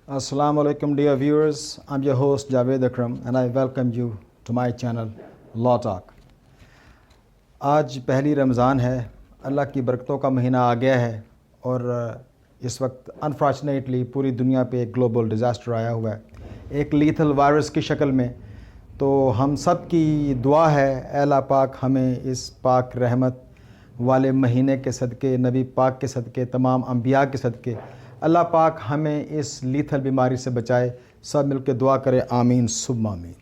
Assalamu alaikum dear viewers, I'm your host Javed Akram and I welcome you to my channel Law Talk. آج پہلی رمضان ہے، اللہ کی برکتوں کا مہینہ آ گیا ہے اور اس وقت انفارچونیٹلی پوری دنیا پہ ایک گلوبل ڈیزاسٹر آیا ہوا ہے ایک لیتھل وائرس کی شکل میں. تو ہم سب کی دعا ہے اے اللہ پاک ہمیں اس پاک رحمت والے مہینے کے صدقے، نبی پاک کے صدقے، تمام انبیاء کے صدقے اللہ پاک ہمیں اس لیتھل بیماری سے بچائے. سب مل کے دعا کرے آمین ثم آمین.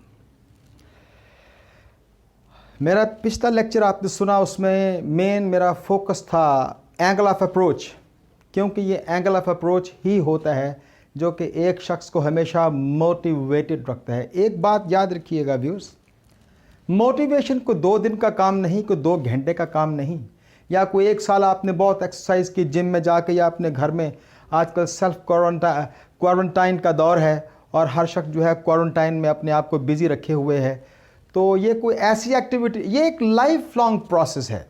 میرا پچھلا لیکچر آپ نے سنا، اس میں مین میرا فوکس تھا اینگل آف اپروچ، کیونکہ یہ اینگل آف اپروچ ہی ہوتا ہے جو کہ ایک شخص کو ہمیشہ موٹیویٹڈ رکھتا ہے. ایک بات یاد رکھیے گا ویورز، موٹیویشن کو 2 دن کا کام نہیں، کوئی 2 گھنٹے کا کام نہیں، یا کوئی 1 سال آپ نے بہت ایکسرسائز کی جم میں جا کے یا اپنے گھر میں. آج کل سیلف کوارنٹائن کا دور ہے اور ہر شخص جو ہے کوارنٹائن میں اپنے آپ کو بزی رکھے ہوئے ہے. تو یہ کوئی ایسی ایکٹیویٹی، یہ ایک لائف لانگ پروسیس ہے.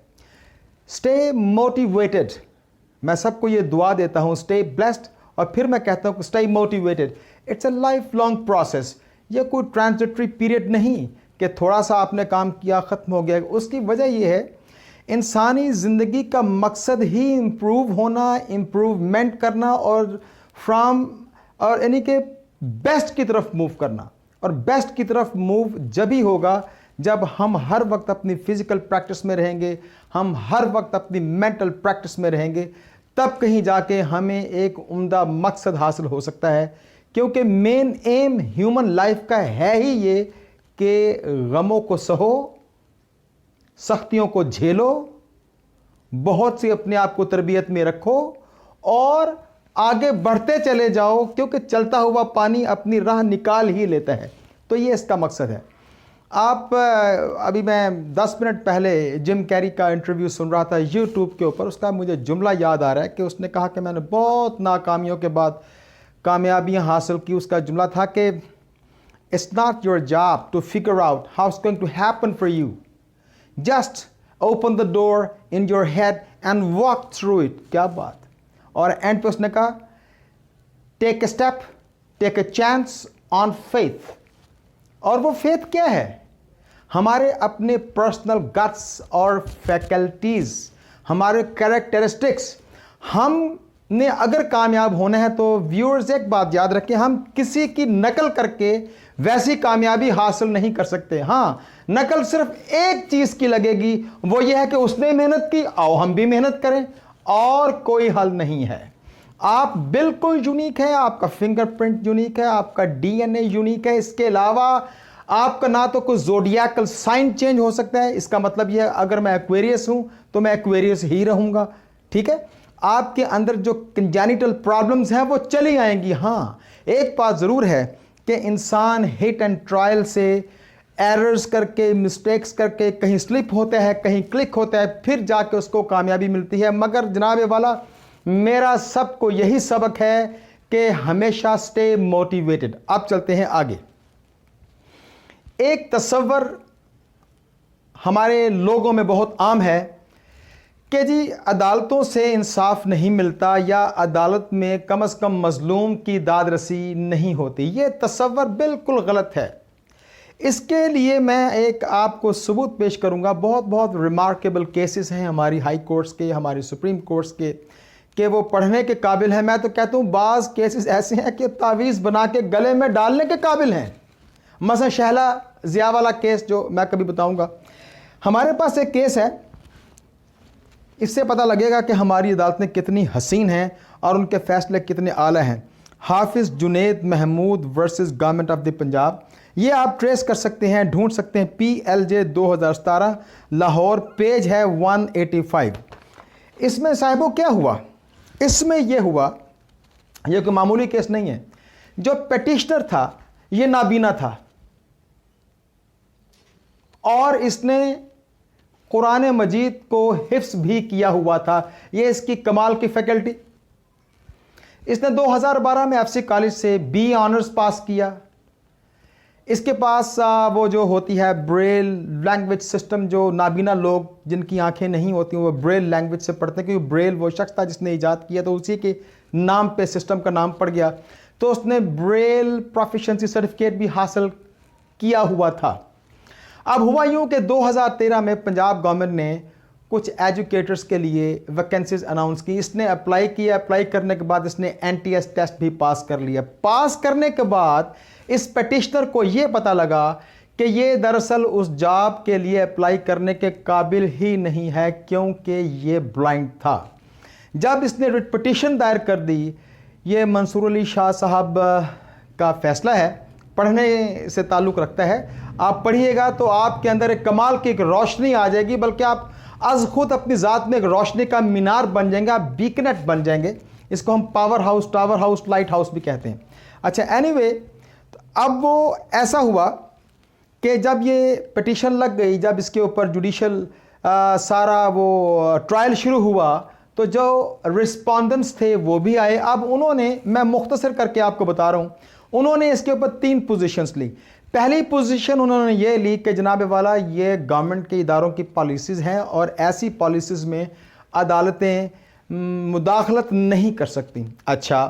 Stay motivated. میں سب کو یہ دعا دیتا ہوں، اسٹے بلیسڈ، اور پھر میں کہتا ہوں کہ stay motivated. It's a life long process. یہ کوئی ٹرانزٹری پیریڈ نہیں کہ تھوڑا سا آپ نے کام کیا ختم ہو گیا. اس کی وجہ یہ ہے انسانی زندگی کا مقصد ہی امپروو ہونا، امپروومنٹ کرنا اور یعنی کہ بیسٹ کی طرف موو کرنا. اور بیسٹ کی طرف موو جب ہی ہوگا جب ہم ہر وقت اپنی فزیکل پریکٹس میں رہیں گے، ہم ہر وقت اپنی مینٹل پریکٹس میں رہیں گے، تب کہیں جا کے ہمیں ایک عمدہ مقصد حاصل ہو سکتا ہے. کیونکہ مین ایم ہیومن لائف کا ہے ہی یہ کہ غموں کو سہو، سختیوں کو جھیلو، بہت سی اپنے آپ کو تربیت میں رکھو اور آگے بڑھتے چلے جاؤ، کیونکہ چلتا ہوا پانی اپنی راہ نکال ہی لیتا ہے. تو یہ اس کا مقصد ہے. آپ ابھی میں 10 منٹ پہلے جم کیری کا انٹرویو سن رہا تھا یوٹیوب کے اوپر. اس کا مجھے جملہ یاد آ رہا ہے کہ اس نے کہا کہ میں نے بہت ناکامیوں کے بعد کامیابیاں حاصل کی. اس کا جملہ تھا کہ it's not your job to figure out how it's going to happen for you, just open the door in your head and walk through it. کیا بات. اور اینڈ پہ اس نے کہا take a step, take a chance on faith. اور وہ faith کیا ہے؟ ہمارے اپنے پرسنل گٹس اور فیکلٹیز، ہمارے کریکٹرسٹکس. ہم نے اگر کامیاب ہونا ہے تو ویورز ایک بات یاد رکھیں، ہم کسی کی نقل کر کے ویسی کامیابی حاصل نہیں کر سکتے. ہاں، نقل صرف ایک چیز کی لگے گی، وہ یہ ہے کہ اس نے محنت کی، آؤ ہم بھی محنت کریں، اور کوئی حل نہیں ہے. آپ بالکل یونیک ہیں، آپ کا فنگر پرنٹ یونیک ہے، آپ کا ڈی این اے یونیک ہے. اس کے علاوہ آپ کا نہ تو کوئی زوڈیاکل سائن چینج ہو سکتا ہے. اس کا مطلب یہ ہے اگر میں ایکویریس ہوں تو میں ایکویریس ہی رہوں گا. ٹھیک ہے، آپ کے اندر جو کنجینیٹل پرابلمز ہیں وہ چلی آئیں گی. ہاں، ایک بات ضرور ہے کہ انسان ہٹ اینڈ ٹرائل سے، ایررز کر کے، مسٹیکس کر کے کہیں سلپ ہوتا ہے، کہیں کلک ہوتا ہے، پھر جا کے اس کو کامیابی ملتی ہے. مگر جناب والا، میرا سب کو یہی سبق ہے کہ ہمیشہ سٹے موٹیویٹڈ. اب چلتے ہیں آگے. ایک تصور ہمارے لوگوں میں بہت عام ہے کہ جی عدالتوں سے انصاف نہیں ملتا، یا عدالت میں کم از کم مظلوم کی داد رسی نہیں ہوتی. یہ تصور بالکل غلط ہے. اس کے لیے میں ایک آپ کو ثبوت پیش کروں گا. بہت ریمارکیبل کیسز ہیں ہماری ہائی کورٹس کے، ہماری سپریم کورٹس کے، کہ وہ پڑھنے کے قابل ہیں. میں تو کہتا ہوں بعض کیسز ایسے ہیں کہ تعویذ بنا کے گلے میں ڈالنے کے قابل ہیں. مثلا شہلا ضیاء والا کیس جو میں کبھی بتاؤں گا. ہمارے پاس ایک کیس ہے، اس سے پتہ لگے گا کہ ہماری عدالتیں کتنی حسین ہیں اور ان کے فیصلے کتنے اعلیٰ ہیں. Hafiz Junaid Mahmood versus government of the Punjab. یہ آپ ٹریس کر سکتے ہیں، ڈھونڈ سکتے ہیں، PLJ 2017 لاہور، پیج ہے 185. اس میں صاحبوں کیا ہوا؟ اس میں یہ ہوا، یہ کوئی معمولی کیس نہیں ہے. جو پیٹیشنر تھا یہ نابینا تھا اور اس نے قرآن مجید کو حفظ بھی کیا ہوا تھا. یہ اس کی کمال کی فیکلٹی. اس نے 2012 میں FC کالج سے BA آنرز پاس کیا. اس کے پاس وہ جو ہوتی ہے بریل لینگویج سسٹم، جو نابینا لوگ جن کی آنکھیں نہیں ہوتی وہ بریل لینگویج سے پڑھتے ہیں، کیونکہ بریل وہ شخص تھا جس نے ایجاد کیا، تو اسی کے نام پہ سسٹم کا نام پڑ گیا. تو اس نے بریل پروفیشنسی سرٹیفکیٹ بھی حاصل کیا ہوا تھا۔ اب ہوا یوں کہ 2013 میں پنجاب گورنمنٹ نے کچھ ایجوکیٹرز کے لیے ویکنسیز اناؤنس کی، اس نے اپلائی کیا، اپلائی کرنے کے بعد اس نے NTS ٹیسٹ بھی پاس کر لیا۔ پاس کرنے کے بعد اس پیٹیشنر کو یہ پتہ لگا کہ یہ دراصل اس جاب کے لیے اپلائی کرنے کے قابل ہی نہیں ہے کیونکہ یہ بلائنڈ تھا۔ جب اس نے ریٹ پٹیشن دائر کر دی، یہ منصور علی شاہ صاحب کا فیصلہ ہے، پڑھنے سے تعلق رکھتا ہے، آپ پڑھیے گا تو آپ کے اندر ایک کمال کی ایک روشنی آ جائے گی، بلکہ آپ از خود اپنی ذات میں ایک روشنی کا مینار بن جائیں گے، آپ بیکنٹ بن جائیں گے۔ اس کو ہم power house, tower house, light house بھی کہتے ہیں۔ اچھا اینی وے، اب وہ ایسا ہوا کہ جب یہ پٹیشن لگ گئی، جب اس کے اوپر جوڈیشل سارا وہ ٹرائل شروع ہوا، تو جو رسپونڈنٹس تھے وہ بھی آئے۔ اب انہوں نے، میں مختصر کر کے آپ کو بتا رہا ہوں، انہوں نے اس کے اوپر 3 پوزیشنز لی۔ پہلی پوزیشن انہوں نے یہ لی کہ جناب والا یہ گورنمنٹ کے اداروں کی پالیسیز ہیں اور ایسی پالیسیز میں عدالتیں مداخلت نہیں کر سکتی۔ اچھا،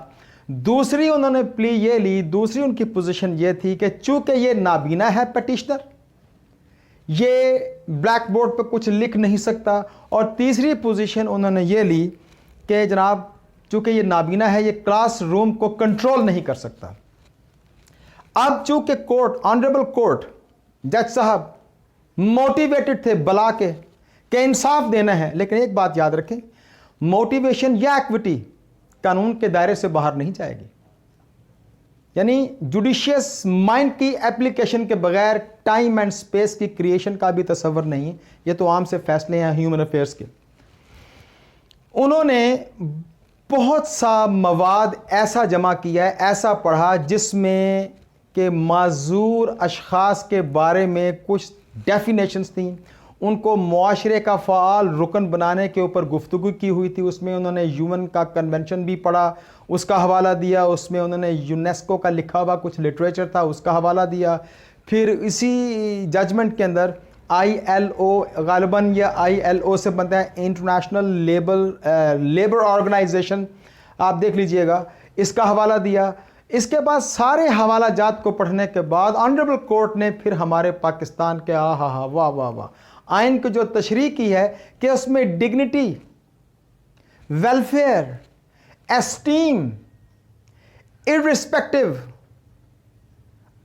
دوسری انہوں نے پلی یہ لی، دوسری ان کی پوزیشن یہ تھی کہ چونکہ یہ نابینا ہے پیٹیشنر، یہ بلیک بورڈ پہ کچھ لکھ نہیں سکتا، اور تیسری پوزیشن انہوں نے یہ لی کہ جناب چونکہ یہ نابینا ہے، یہ کلاس روم کو کنٹرول نہیں کر سکتا۔ اب چونکہ کورٹ، آنریبل کورٹ، جج صاحب موٹیویٹڈ تھے بلا کے کہ انصاف دینا ہے، لیکن ایک بات یاد رکھیں، موٹیویشن یا ایکوٹی قانون کے دائرے سے باہر نہیں جائے گی۔ یعنی جوڈیشیس مائنڈ کی اپلیکیشن کے بغیر ٹائم اینڈ سپیس کی کریشن کا بھی تصور نہیں، یہ تو عام سے فیصلے ہیں ہیومن افیئرس کے۔ انہوں نے بہت سا مواد ایسا جمع کیا ہے، ایسا پڑھا جس میں کہ معذور اشخاص کے بارے میں کچھ ڈیفینیشنز تھیں، ان کو معاشرے کا فعال رکن بنانے کے اوپر گفتگو کی ہوئی تھی۔ اس میں انہوں نے یون کا کنونشن بھی پڑھا، اس کا حوالہ دیا، اس میں انہوں نے یونیسکو کا لکھا ہوا کچھ لٹریچر تھا، اس کا حوالہ دیا۔ پھر اسی ججمنٹ کے اندر ILO، غالباً یہ ILO سے بنتا ہے، انٹرنیشنل لیبر آرگنائزیشن، آپ دیکھ لیجئے گا، اس کا حوالہ دیا۔ اس کے بعد سارے حوالہ جات کو پڑھنے کے بعد آنریبل کورٹ نے پھر ہمارے پاکستان کے واہ واہ واہ آئین کو جو تشریح کی ہے کہ اس میں dignity, welfare, esteem, irrespective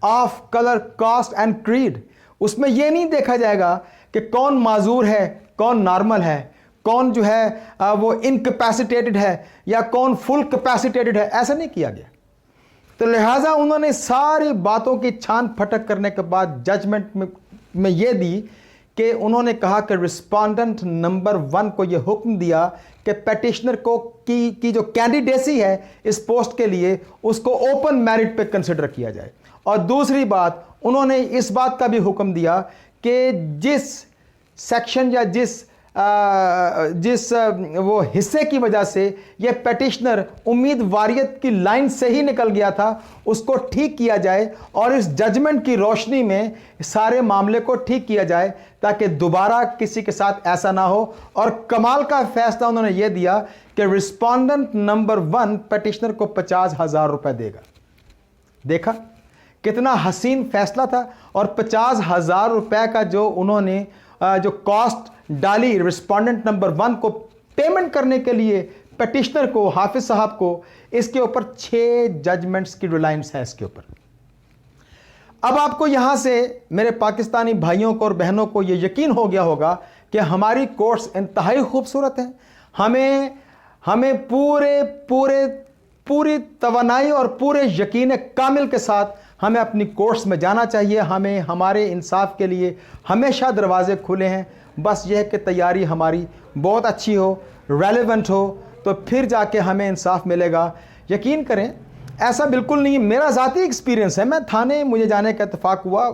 of colour, caste and creed, اس میں یہ نہیں دیکھا جائے گا کہ کون معذور ہے، کون نارمل ہے، کون جو ہے وہ انکیپیسیٹیٹڈ ہے یا کون فل کیپیسیٹیٹڈ ہے، ایسا نہیں کیا گیا۔ تو لہٰذا انہوں نے ساری باتوں کی چھان پھٹک کرنے کے بعد ججمنٹ میں یہ دی کہ انہوں نے کہا کہ رسپونڈنٹ نمبر 1 کو یہ حکم دیا کہ پیٹیشنر کو کی جو کینڈیڈیسی ہے اس پوسٹ کے لیے، اس کو اوپن میرٹ پہ کنسیڈر کیا جائے۔ اور دوسری بات، انہوں نے اس بات کا بھی حکم دیا کہ جس سیکشن یا جس وہ حصے کی وجہ سے یہ پیٹیشنر امیدواریت کی لائن سے ہی نکل گیا تھا، اس کو ٹھیک کیا جائے اور اس ججمنٹ کی روشنی میں سارے معاملے کو ٹھیک کیا جائے تاکہ دوبارہ کسی کے ساتھ ایسا نہ ہو۔ اور کمال کا فیصلہ انہوں نے یہ دیا کہ رسپونڈنٹ نمبر 1 پیٹیشنر کو 50,000 روپے دے گا۔ دیکھا کتنا حسین فیصلہ تھا، اور 50,000 روپے کا جو انہوں نے جو کاسٹ ڈالی رسپونڈنٹ نمبر 1 کو پیمنٹ کرنے کے لیے پیٹیشنر کو، حافظ صاحب کو، اس کے اوپر 6 ججمنٹس کی ریلائنس ہے اس کے اوپر۔ اب آپ کو یہاں سے میرے پاکستانی بھائیوں کو اور بہنوں کو یہ یقین ہو گیا ہوگا کہ ہماری کورٹس انتہائی خوبصورت ہیں، ہمیں پوری توانائی اور پورے یقین کامل کے ساتھ ہمیں اپنی کورٹس میں جانا چاہیے، ہمیں ہمارے انصاف کے لیے ہمیشہ دروازے کھلے ہیں۔ بس یہ ہے کہ تیاری ہماری بہت اچھی ہو، ریلیونٹ ہو، تو پھر جا کے ہمیں انصاف ملے گا۔ یقین کریں ایسا بالکل نہیں، میرا ذاتی ایکسپیرینس ہے، میں تھانے مجھے جانے کا اتفاق ہوا،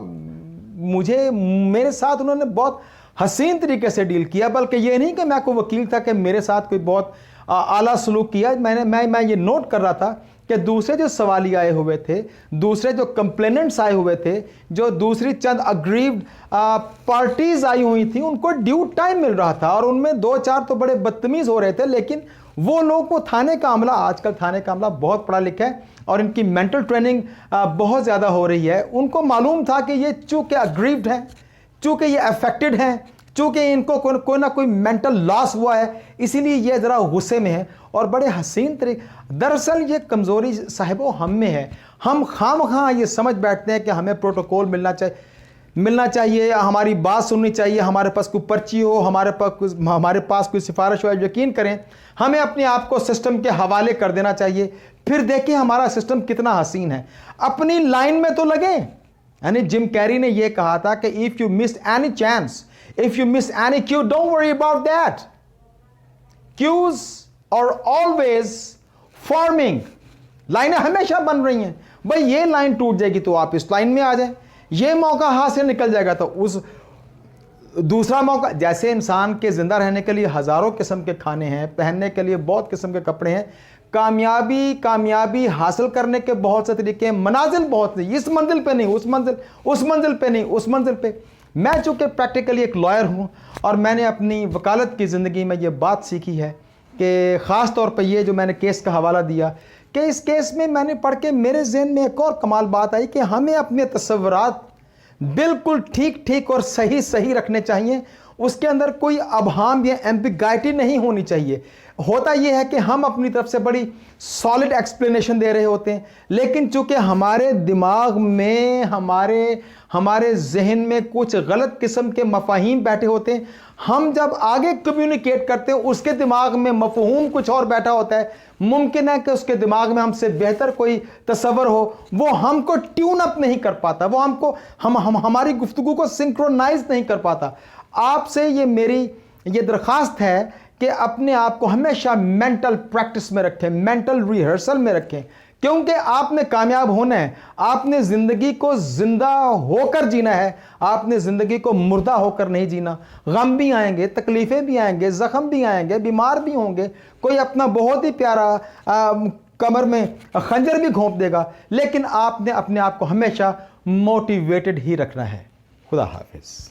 میرے ساتھ انہوں نے بہت حسین طریقے سے ڈیل کیا، بلکہ یہ نہیں کہ میں کوئی وکیل تھا کہ میرے ساتھ کوئی بہت اعلیٰ سلوک کیا۔ میں یہ نوٹ کر رہا تھا کہ دوسرے جو سوالی آئے ہوئے تھے، دوسرے جو کمپلیننٹس آئے ہوئے تھے، جو دوسری چند اگریوڈ پارٹیز آئی ہوئی تھیں، ان کو ڈیو ٹائم مل رہا تھا، اور ان میں 2-4 تو بڑے بدتمیز ہو رہے تھے، لیکن وہ لوگ کو تھانے کا عملہ، آج کل تھانے کا عملہ بہت پڑھا لکھا ہے اور ان کی مینٹل ٹریننگ بہت زیادہ ہو رہی ہے. ان کو معلوم تھا کہ یہ چونکہ اگریوڈ ہیں، چونکہ یہ افیکٹڈ ہیں، چونکہ ان کو کوئی نہ کوئی مینٹل لاس ہوا ہے، اسی لیے یہ ذرا غصے میں ہے. اور بڑے حسین طریقے، دراصل یہ کمزوری صاحبو ہم میں ہے. ہم خواہ یہ سمجھ بیٹھتے ہیں کہ ہمیں پروٹوکول ملنا چاہیے، ہماری بات سننی چاہیے، ہمارے پاس کوئی پرچی ہو، ہمارے پاس کوئی سفارش ہو. یقین کریں ہمیں اپنے آپ کو سسٹم کے حوالے کر دینا چاہیے. پھر دیکھیں ہمارا سسٹم کتنا حسین ہے. اپنی لائن میں تو لگیں. یعنی جم کیری نے یہ کہا تھا کہ if you miss any chance, if you miss any cue, don't worry about that. Cues are always forming. لائنیں ہمیشہ بن رہی ہیں. بھئی یہ لائن ٹوٹ جائے گی تو آپ اس لائن میں آ جائیں. یہ موقع ہاتھ سے نکل جائے گا تو اس دوسرا موقع. جیسے انسان کے زندہ رہنے کے لیے ہزاروں قسم کے کھانے ہیں، پہننے کے لیے بہت قسم کے کپڑے ہیں، کامیابی حاصل کرنے کے بہت سے طریقے ہیں، منازل بہت ہیں. اس منزل پہ نہیں، اس منزل پہ نہیں، اس منزل پہ. میں چونکہ پریکٹیکلی ایک لائر ہوں اور میں نے اپنی وکالت کی زندگی میں یہ بات سیکھی ہے کہ خاص طور پہ یہ جو میں نے کیس کا حوالہ دیا کہ اس کیس میں میں نے پڑھ کے میرے ذہن میں ایک اور کمال بات آئی کہ ہمیں اپنے تصورات بالکل ٹھیک اور صحیح رکھنے چاہیے. اس کے اندر کوئی ابہام یا ایمبیگائٹی نہیں ہونی چاہیے. ہوتا یہ ہے کہ ہم اپنی طرف سے بڑی سالڈ ایکسپلینیشن دے رہے ہوتے ہیں، لیکن چونکہ ہمارے دماغ میں ہمارے ذہن میں کچھ غلط قسم کے مفاہیم بیٹھے ہوتے ہیں. ہم جب آگے کمیونیکیٹ کرتے ہیں اس کے دماغ میں مفہوم کچھ اور بیٹھا ہوتا ہے. ممکن ہے کہ اس کے دماغ میں ہم سے بہتر کوئی تصور ہو، وہ ہم کو ٹیون اپ نہیں کر پاتا، وہ ہماری گفتگو کو سنکرونائز نہیں کر پاتا. آپ سے میری درخواست ہے کہ اپنے آپ کو ہمیشہ مینٹل پریکٹس میں رکھیں، مینٹل ریہرسل میں رکھیں، کیونکہ آپ نے کامیاب ہونا ہے. آپ نے زندگی کو زندہ ہو کر جینا ہے، آپ نے زندگی کو مردہ ہو کر نہیں جینا. غم بھی آئیں گے، تکلیفیں بھی آئیں گے، زخم بھی آئیں گے، بیمار بھی ہوں گے، کوئی اپنا بہت ہی پیارا کمر میں خنجر بھی گھونپ دے گا، لیکن آپ نے اپنے آپ کو ہمیشہ موٹیویٹڈ ہی رکھنا ہے. خدا حافظ.